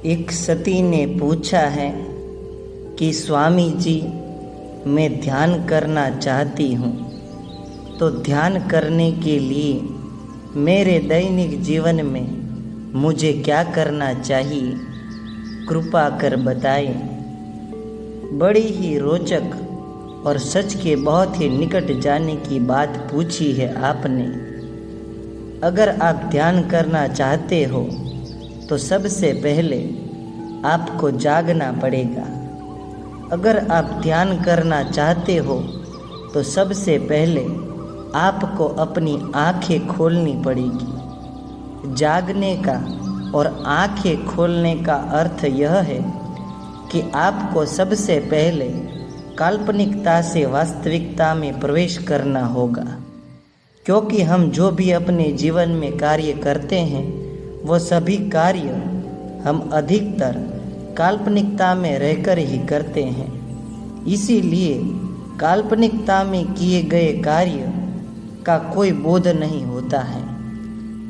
एक सती ने पूछा है कि स्वामी जी, मैं ध्यान करना चाहती हूँ, तो ध्यान करने के लिए मेरे दैनिक जीवन में मुझे क्या करना चाहिए, कृपा कर बताएं। बड़ी ही रोचक और सच के बहुत ही निकट जाने की बात पूछी है आपने। अगर आप ध्यान करना चाहते हो तो सबसे पहले आपको जागना पड़ेगा। अगर आप ध्यान करना चाहते हो तो सबसे पहले आपको अपनी आंखें खोलनी पड़ेगी। जागने का और आंखें खोलने का अर्थ यह है कि आपको सबसे पहले काल्पनिकता से वास्तविकता में प्रवेश करना होगा, क्योंकि हम जो भी अपने जीवन में कार्य करते हैं वो सभी कार्य हम अधिकतर काल्पनिकता में रहकर ही करते हैं। इसीलिए काल्पनिकता में किए गए कार्य का कोई बोध नहीं होता है।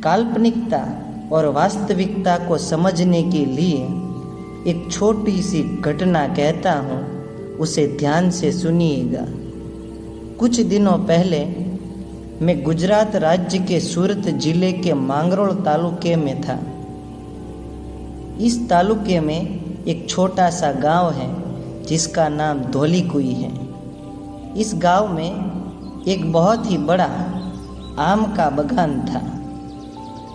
काल्पनिकता और वास्तविकता को समझने के लिए एक छोटी सी घटना कहता हूँ, उसे ध्यान से सुनिएगा। कुछ दिनों पहले मैं गुजरात राज्य के सूरत जिले के मांगरोळ तालुके में था। इस तालुके में एक छोटा सा गांव है जिसका नाम धौलीकुई है। इस गांव में एक बहुत ही बड़ा आम का बगान था।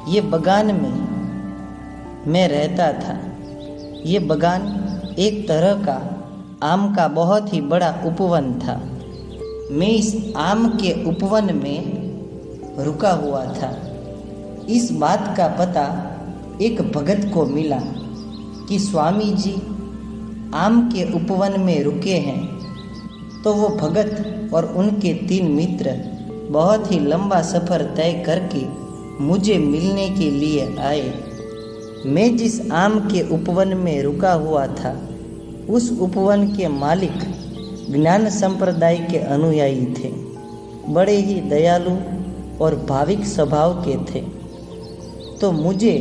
ये बगान में मैं रहता था। ये बगान एक तरह का आम का बहुत ही बड़ा उपवन था। मैं इस आम के उपवन में रुका हुआ था। इस बात का पता एक भगत को मिला कि स्वामी जी आम के उपवन में रुके हैं। तो वो भगत और उनके 3 मित्र बहुत ही लंबा सफ़र तय करके मुझे मिलने के लिए आए। मैं जिस आम के उपवन में रुका हुआ था, उस उपवन के मालिक ज्ञान संप्रदाय के अनुयायी थे। बड़े ही दयालु और भाविक स्वभाव के थे। तो मुझे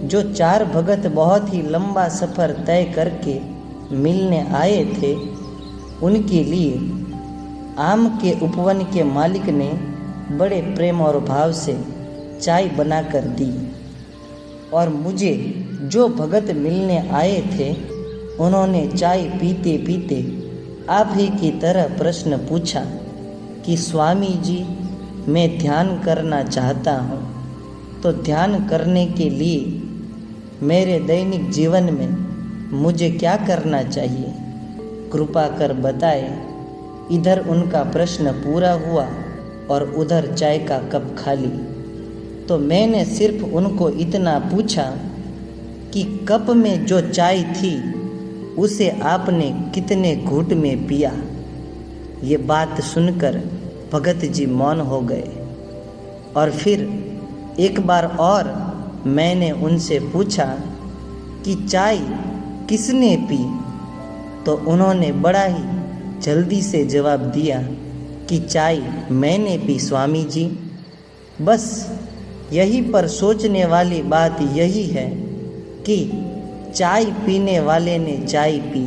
जो 4 भगत बहुत ही लंबा सफ़र तय करके मिलने आए थे, उनके लिए आम के उपवन के मालिक ने बड़े प्रेम और भाव से चाय बनाकर दी। और मुझे जो भगत मिलने आए थे, उन्होंने चाय पीते पीते आप ही की तरह प्रश्न पूछा कि स्वामी जी, मैं ध्यान करना चाहता हूँ, तो ध्यान करने के लिए मेरे दैनिक जीवन में मुझे क्या करना चाहिए, कृपा कर बताएं। इधर उनका प्रश्न पूरा हुआ और उधर चाय का कप खाली। तो मैंने सिर्फ उनको इतना पूछा कि कप में जो चाय थी उसे आपने कितने घूंट में पिया। ये बात सुनकर भगत जी मौन हो गए। और फिर एक बार और मैंने उनसे पूछा कि चाय किसने पी। तो उन्होंने बड़ा ही जल्दी से जवाब दिया कि चाय मैंने पी स्वामी जी। बस यहीं पर सोचने वाली बात यही है कि चाय पीने वाले ने चाय पी,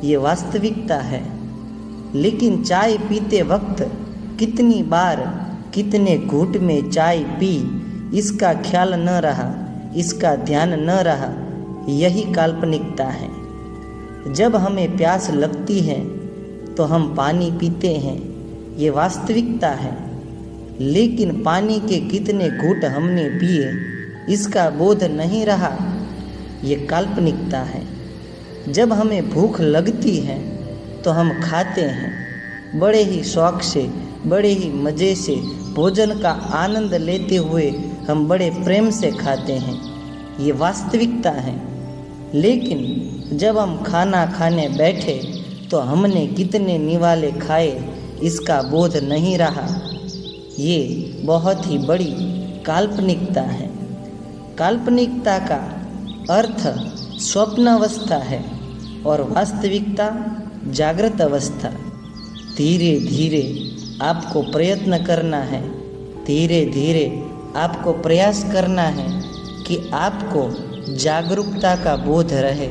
ये वास्तविकता है। लेकिन चाय पीते वक्त कितनी बार कितने घूंट में चाय पी, इसका ख्याल न रहा, इसका ध्यान न रहा, यही काल्पनिकता है। जब हमें प्यास लगती है तो हम पानी पीते हैं, ये वास्तविकता है। लेकिन पानी के कितने घूंट हमने पिए, इसका बोध नहीं रहा, ये काल्पनिकता है। जब हमें भूख लगती है तो हम खाते हैं, बड़े ही शौक़ से, बड़े ही मज़े से, भोजन का आनंद लेते हुए हम बड़े प्रेम से खाते हैं, ये वास्तविकता है। लेकिन जब हम खाना खाने बैठे तो हमने कितने निवाले खाए, इसका बोध नहीं रहा, ये बहुत ही बड़ी काल्पनिकता है। काल्पनिकता का अर्थ स्वप्नावस्था है और वास्तविकता जागृत अवस्था। धीरे धीरे आपको प्रयत्न करना है, धीरे धीरे आपको प्रयास करना है कि आपको जागरूकता का बोध रहे।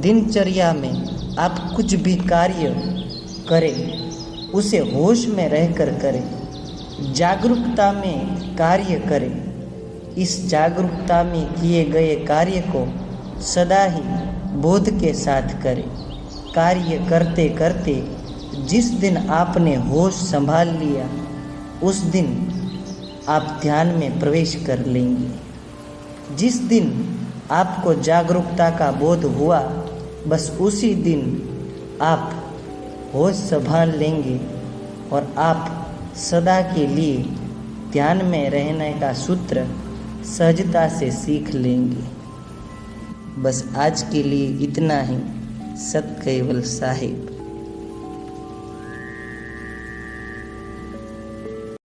दिनचर्या में आप कुछ भी कार्य करें उसे होश में रहकर करें, जागरूकता में कार्य करें। इस जागरूकता में किए गए कार्य को सदा ही बोध के साथ करें। कार्य करते करते जिस दिन आपने होश संभाल लिया उस दिन आप ध्यान में प्रवेश कर लेंगे। जिस दिन आपको जागरूकता का बोध हुआ बस उसी दिन आप होश संभाल लेंगे और आप सदा के लिए ध्यान में रहने का सूत्र सहजता से सीख लेंगे। बस आज के लिए इतना ही। सत केवल साहिब।